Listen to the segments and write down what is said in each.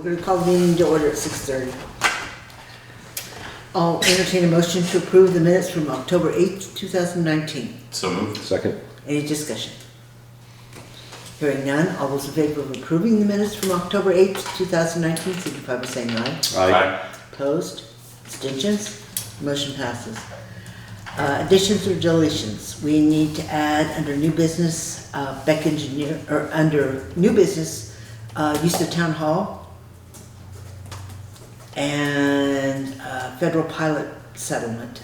we're gonna call the meeting to order at 6:30. I'll entertain a motion to approve the minutes from October 8th, 2019. So moved. Second. Any discussion? Hearing none, all those in favor of approving the minutes from October 8th, 2019, signify by saying aye. Aye. Opposed? Abstentions? Motion passes. Additions or deletions? We need to add under new business, Beck Engineer, or under new business, use of town hall and federal pilot settlement.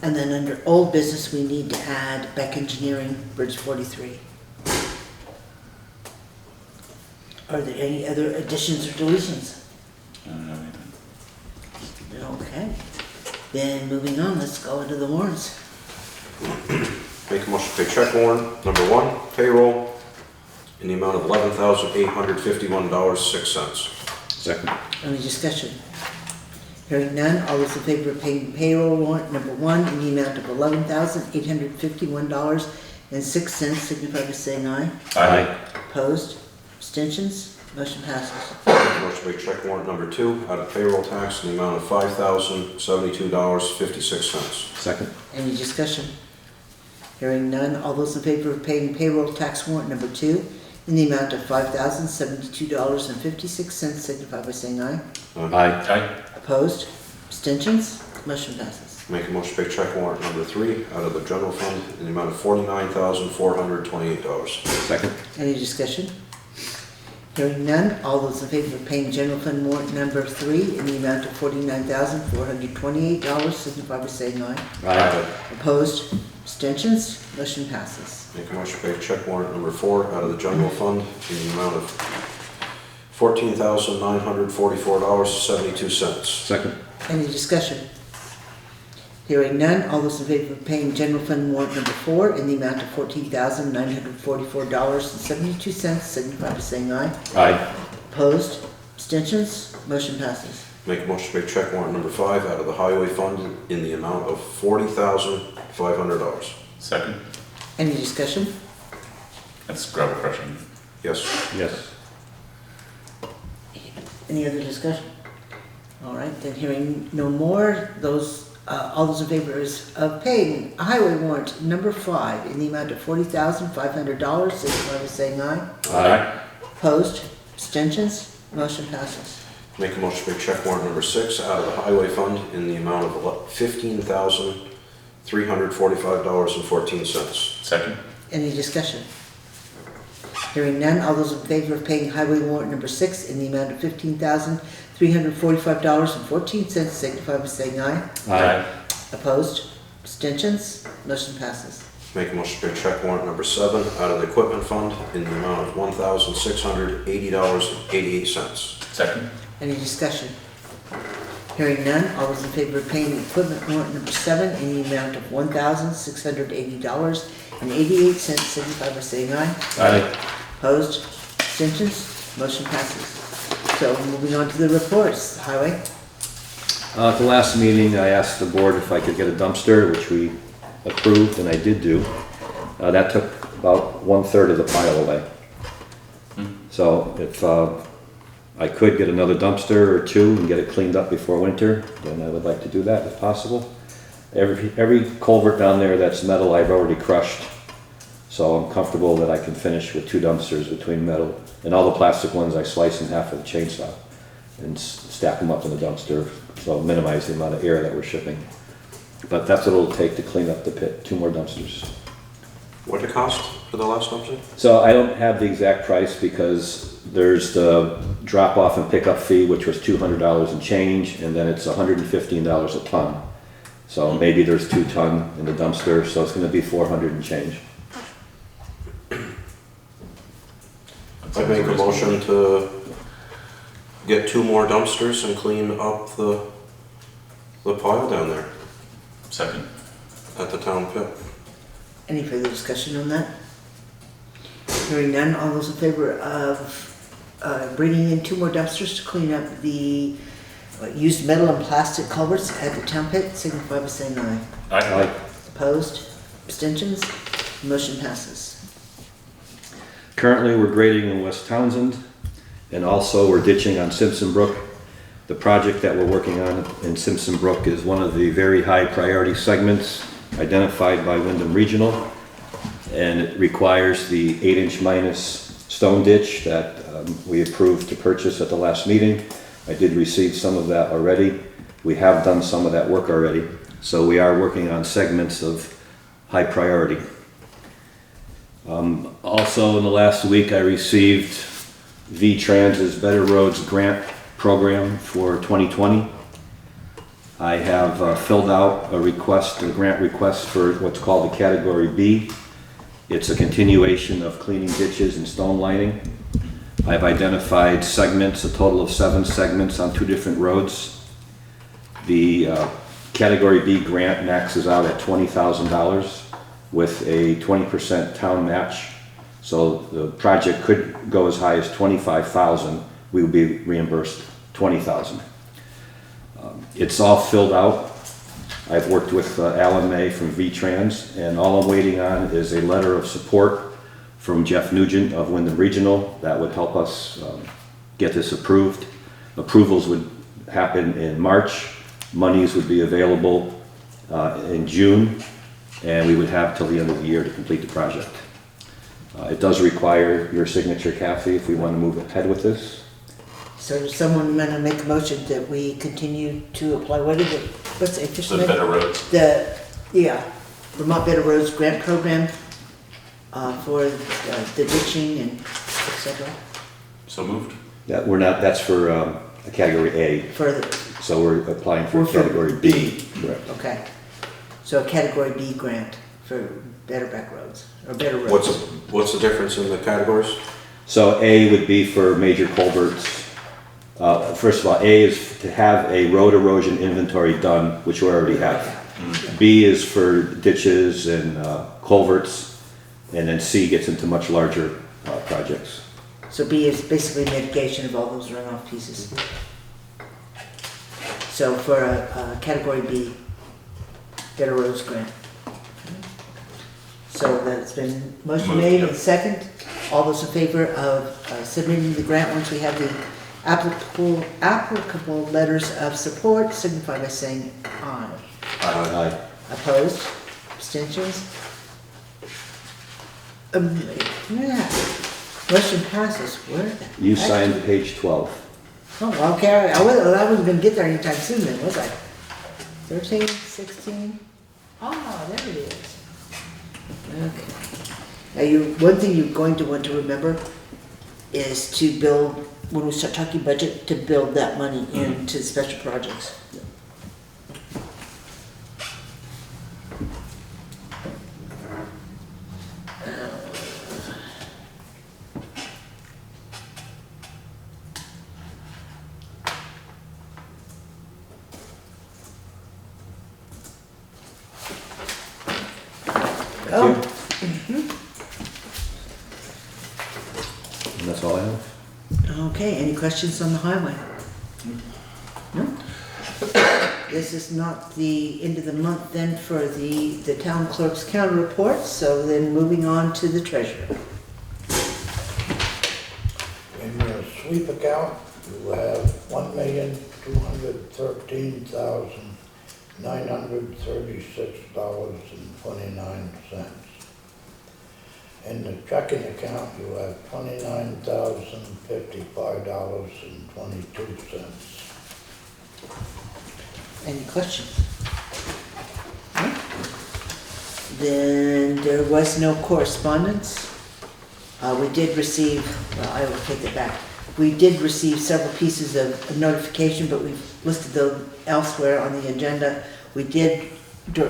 And then under old business, we need to add Beck Engineering, Bridge 43. Are there any other additions or deletions? I don't know anything. Okay. Then moving on, let's go into the warrants. Make a motion to pay check warrant number 1, payroll, in the amount of $11,851.06. Second. Any discussion? Hearing none, all those in favor of paying payroll warrant number 1 in the amount of $11,851.06 signify by saying aye. Aye. Opposed? Abstentions? Motion passes. Motion to pay check warrant number 2 out of payroll tax in the amount of $5,072.56. Second. Any discussion? Hearing none, all those in favor of paying payroll tax warrant number 2 in the amount of $5,072.56 signify by saying aye. Aye. Opposed? Abstentions? Motion passes. Make a motion to pay check warrant number 3 out of the general fund in the amount of $49,428. Second. Any discussion? Hearing none, all those in favor of paying general fund warrant number 3 in the amount of $49,428 signify by saying aye. Aye. Opposed? Abstentions? Motion passes. Make a motion to pay check warrant number 4 out of the general fund in the amount of $14,944.72. Second. Any discussion? Hearing none, all those in favor of paying general fund warrant number 4 in the amount of $14,944.72 signify by saying aye. Aye. Opposed? Abstentions? Motion passes. Make a motion to pay check warrant number 5 out of the highway fund in the amount of $40,500. Second. Any discussion? That's gravel crushing. Yes. Yes. Any other discussion? All right, then hearing no more, all those in favor of paying highway warrant number 5 in the amount of $40,500 signify by saying aye. Aye. Opposed? Abstentions? Motion passes. Make a motion to pay check warrant number 6 out of the highway fund in the amount of $15,345.14. Second. Any discussion? Hearing none, all those in favor of paying highway warrant number 6 in the amount of $15,345.14 signify by saying aye. Aye. Opposed? Abstentions? Motion passes. Make a motion to pay check warrant number 7 out of the equipment fund in the amount of $1,680.88. Second. Any discussion? Hearing none, all those in favor of paying the equipment warrant number 7 in the amount of $1,680.88 signify by saying aye. Aye. Opposed? Abstentions? Motion passes. So moving on to the reports. Highway? At the last meeting, I asked the board if I could get a dumpster, which we approved, and I did do. That took about 1/3 of the pile away. So if I could get another dumpster or 2 and get it cleaned up before winter, then I would like to do that if possible. Every culvert down there that's metal I've already crushed, so I'm comfortable that I can finish with 2 dumpsters between metal. And all the plastic ones I slice in half with a chainsaw and stack them up in the dumpster, so minimize the amount of air that we're shipping. But that's what it'll take to clean up the pit, 2 more dumpsters. What did it cost for the last dumpster? So I don't have the exact price because there's the drop-off and pickup fee, which was $200 and change, and then it's $115 a ton. So maybe there's 2 ton in the dumpster, so it's gonna be 400 and change. I make a motion to get 2 more dumpsters and clean up the pile down there Second. at the town pit. Any further discussion on that? Hearing none, all those in favor of bringing in 2 more dumpsters to clean up the used metal and plastic culverts at the town pit, signify by saying aye. Aye. Opposed? Abstentions? Motion passes. Currently, we're grading in West Townsend, and also we're ditching on Simpson Brook. The project that we're working on in Simpson Brook is one of the very high priority segments identified by Wyndham Regional, and it requires the 8-inch minus stone ditch that we approved to purchase at the last meeting. I did receive some of that already. We have done some of that work already, so we are working on segments of high priority. Also in the last week I received V-Trans's Better Roads grant program for 2020. I have filled out a grant request for what's called a Category B. It's a continuation of cleaning ditches and stone lining. I've identified segments, a total of 7 segments on 2 different roads. The Category B grant maxes out at $20,000 with a 20% town match. So the project could go as high as $25,000. We would be reimbursed $20,000. It's all filled out. I've worked with Alan May from V-Trans, and all I'm waiting on is a letter of support from Jeff Nugent of Wyndham Regional that would help us get this approved. Approvals would happen in March. Monies would be available in June, and we would have till the end of the year to complete the project. It does require your signature, Kathy, if we want to move ahead with this. So does someone want to make a motion that we continue to apply, what's the official The name? Better Roads. Vermont Better Roads Grant Program for the ditching and et cetera. So moved. That's for a Category A, For the, so we're applying for We're for Category B. Correct. okay. So a Category B grant for Better Back Roads, or Better Roads. What's the difference in the categories? So A would be for major culverts. First of all, A is to have a road erosion inventory done, which we already have. B is for ditches and culverts, and then C gets into much larger projects. So B is basically mitigation of all those runoff pieces. So for a Category B, Better Roads grant. So that's been motion Moved, made yep. and second. All those in favor of submitting the grant once we have the applicable letters of support, signify by saying aye. Aye. Opposed? Abstentions? Yeah. Motion passes. Where the You heck? signed page 12. Oh, okay. I wasn't gonna get there anytime soon then, was I? 13, 16? Ah, there it is. Okay. Now one thing you're going to want to remember is to build, when we start talking budget, to build that money into special projects. Thank you. And that's all I have. Okay, any questions on the highway? No? This is not the end of the month then for the town clerk's counter report, so then moving on to the treasurer. In your sweep account, you have $1,213,936.29. In the checking account, you have $29,055.22. Any questions? No? Then there was no correspondence. We did receive, well, I will take it back. We did receive several pieces of notification, but we've listed those elsewhere on the agenda. We did,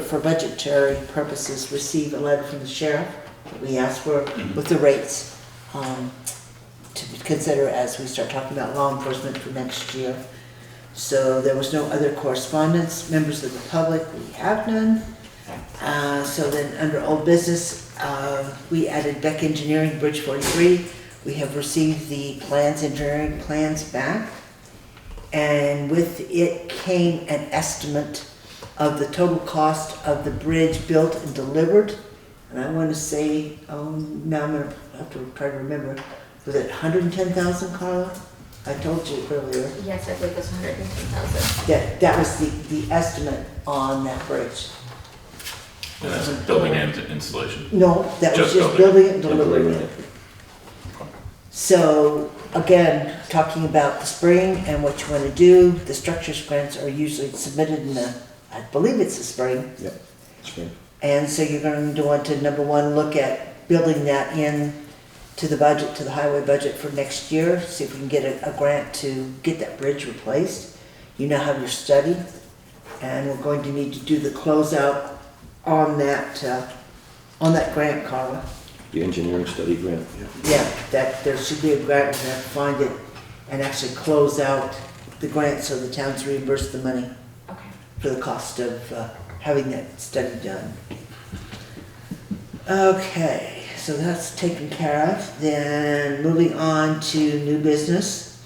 for budgetary purposes, receive a letter from the sheriff that we asked for with the rates to consider as we start talking about law enforcement for next year. So there was no other correspondence. Members of the public, we have none. So then under old business, we added Beck Engineering, Bridge 43. We have received the engineering plans back. And with it came an estimate of the total cost of the bridge built and delivered And I wanna say, now I'm gonna have to try to remember, was it 110,000, Carla? I told you earlier, Yes, I believe it's 110,000. that was the estimate on that bridge. And that's building and installation. No, that was Just just building. building it and delivering it. So, again, talking about the spring and what you want to do, the structures grants are usually submitted in the, I believe it's the spring. Yep, spring. And so you're going to want to, number one, look at building that in to the budget, to the highway budget for next year, see if we can get a grant to get that bridge replaced. You now have your study, and we're going to need to do the closeout on that grant, Carla. The engineering study grant. Yeah, that there should be a grant, we have to find it and actually close out the grant so the town's reimbursed the money Okay. for the cost of having that study done. Okay, so that's taken care of. Then moving on to new business.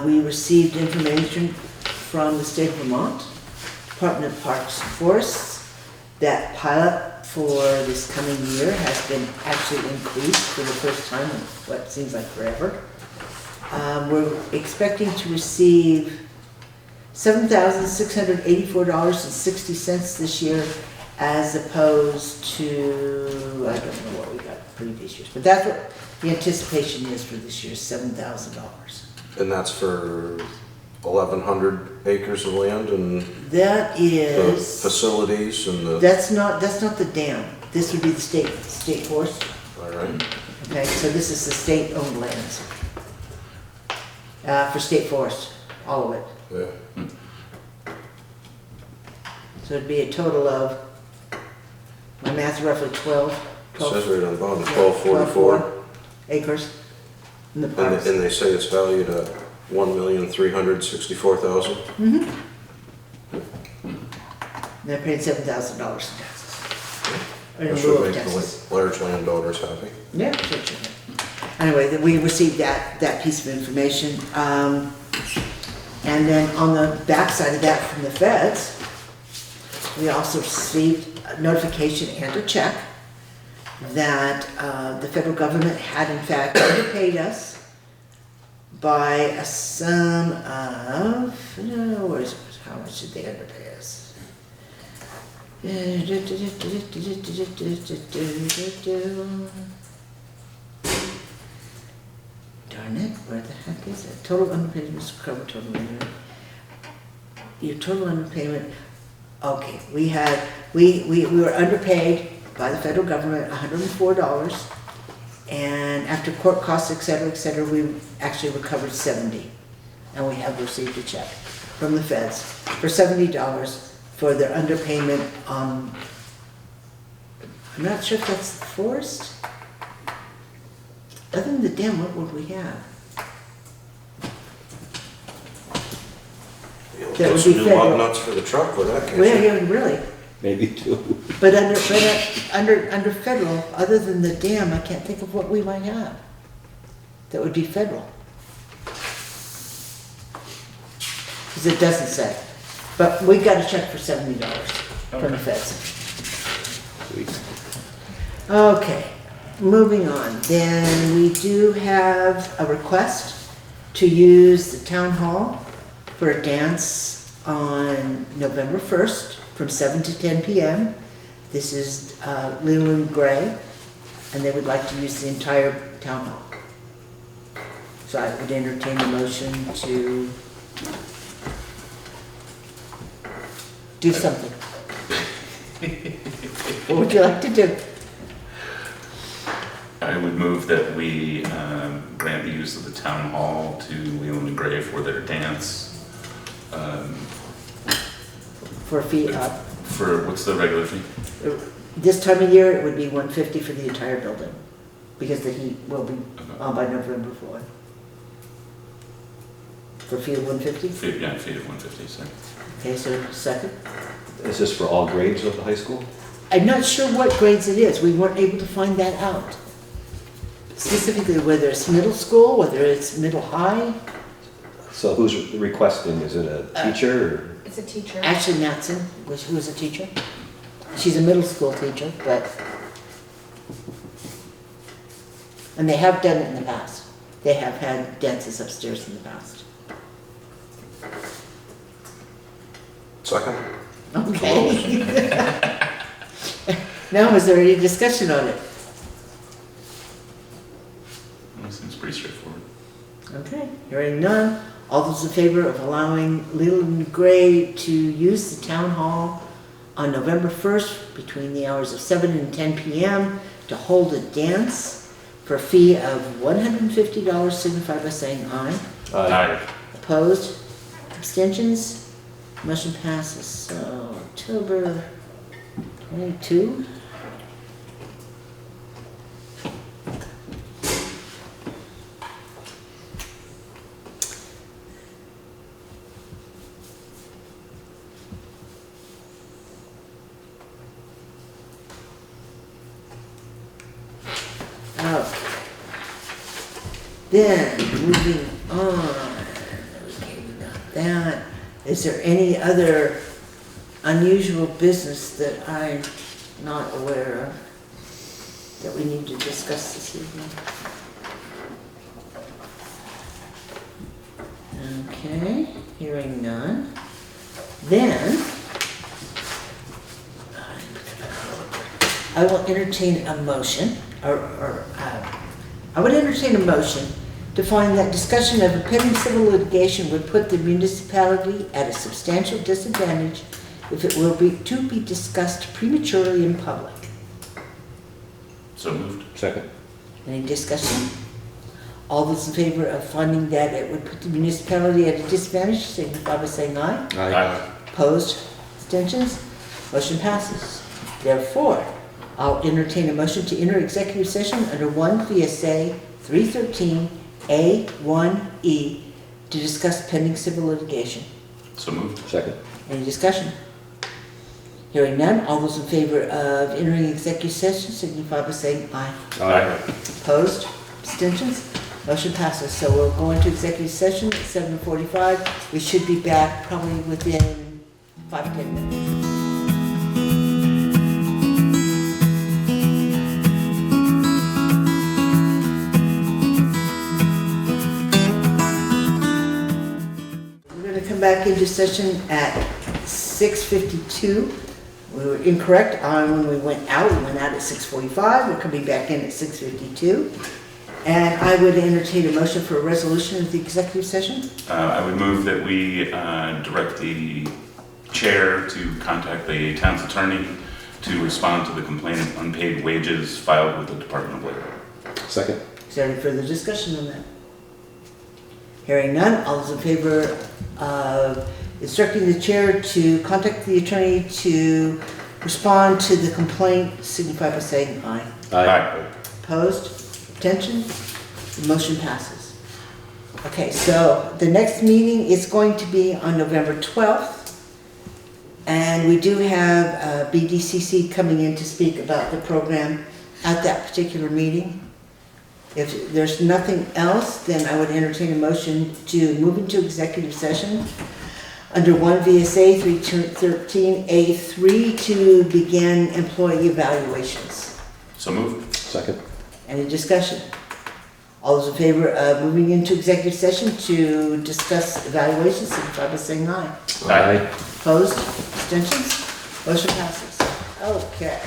We received information from the state of Vermont, Department of Parks and Forests, that pilot for this coming year has been actually increased for the first time in what seems like forever. We're expecting to receive $7,684.60 this year, as opposed to, I don't know what we got previous years, but that's what the anticipation is for this year, $7,000. And that's for 1,100 acres of land and That the is, facilities and the, that's not the dam. This would be the state forest. all right. Okay, so this is the state-owned lands. For state forest, all of it. Yeah. So it'd be a total of, my math's roughly 12 It says right on the bottom, yeah, 1244. acres in the And parks. they, and they say it's valued at $1,364,000. And they're paying $7,000 in taxes. Or in That lieu should of make taxes. the large landowners happy. Yeah, sure, sure. Anyway, we received that piece of information. And then on the backside of that from the feds, we also received a notification and a check that the federal government had in fact underpaid us by a sum of, how much did they underpay us? Darn it, where the heck is it? Total underpayment, Mr. Crowe, total underpayment. Your total underpayment, okay, we were underpaid by the federal government $104, and after court costs, et cetera, we actually recovered $70. And we have received a check from the feds for $70 for their underpayment on, I'm not sure if that's the forest. Other than the dam, what would we have? You'll That get would some be new federal. lug nuts for the truck for that, Well, can't you? yeah, really. Maybe two. But under federal, other than the dam, I can't think of what we might have. That would be federal. Because it doesn't say. But we got a check for $70 from the Okay. feds. Sweet. Okay, moving on. Then we do have a request to use the town hall for a dance on November 1st from 7 to 10 p.m. This is Leland Gray, and they would like to use the entire town hall. So I would entertain a motion to do something. What would you like to do? I would move that we grant the use of the town hall to Leland and Gray for their dance. For a fee up. For, what's the regular fee? This time of year, it would be $150 for the entire building, because the heat will be on by November 4th. For a fee of $150? Fee, yeah, fee of 150, so. Okay, so second. Is this for all grades of the high school? I'm not sure what grades it is. We weren't able to find that out. Specifically, whether it's middle school, whether it's middle high. So who's requesting? Is it a teacher It's a teacher. Ashley Matson, who was a teacher. She's a middle school teacher, but And they have done it in the past. They have had dances upstairs in the past. Second? Okay. Now, is there any discussion on it? That seems pretty straightforward. Okay, hearing none. All those in favor of allowing Leland Gray to use the town hall on November 1st between the hours of 7 and 10 p.m. to hold a dance for a fee of $150 signify by saying aye. Aye. Opposed? Abstentions? Motion passes. So, October 22. Okay. Then, moving on. Okay, we got that. Is there any other unusual business that I'm not aware of that we need to discuss this evening? Okay, hearing none. Then, I will entertain a motion, I would entertain a motion to find that discussion of a pending civil litigation would put the municipality at a substantial disadvantage if it will be to be discussed prematurely in public. So moved. Second. Any discussion? All those in favor of finding that it would put the municipality at a disadvantage, signify by saying aye. Aye. Opposed? Abstentions? Motion passes. Therefore, I'll entertain a motion to enter executive session under 1 VSA 313 A1E to discuss pending civil litigation. So moved. Second. Any discussion? Hearing none, all those in favor of entering executive session signify by saying aye. Aye. Opposed? Abstentions? Motion passes. So we'll go into executive session at 7:45. We should be back probably within 5-10 minutes. Back into session at 6:52. We were incorrect on when we went out. We went out at 6:45. We're coming back in at 6:52. And I would entertain a motion for a resolution of the executive session. I would move that we direct the chair to contact the town's attorney to respond to the complaint of unpaid wages filed with the Department of Labor. Second. Is there any further discussion on that? Hearing none, all those in favor of instructing the chair to contact the attorney to respond to the complaint, signify by saying aye. Aye. Opposed? Abstention? The motion passes. Okay, so the next meeting is going to be on November 12th. And we do have BDCC coming in to speak about the program at that particular meeting. If there's nothing else, then I would entertain a motion to move into executive session under 1 VSA 313 A3 to begin employee evaluations. So moved. Second. Any discussion? All those in favor of moving into executive session to discuss evaluations, signify by saying aye. Aye. Opposed? Abstentions? Motion passes. Okay.